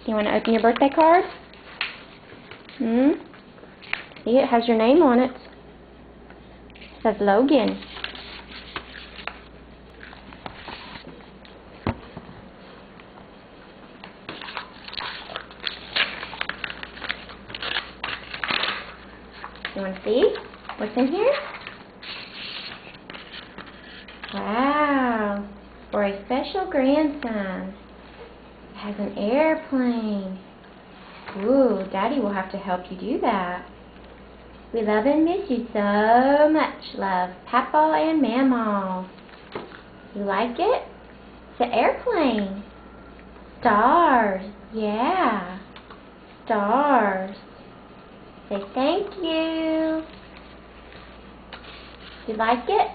You want to open your birthday card? See, it has your name on it. It says Logan. You want to see what's in here? Wow, for a special grandson. It has an airplane. Ooh, Daddy will have to help you do that. We love and miss you so much, love. Papa and Mama. You like it? It's an airplane. Stars. Yeah. Stars. Say thank you. You like it?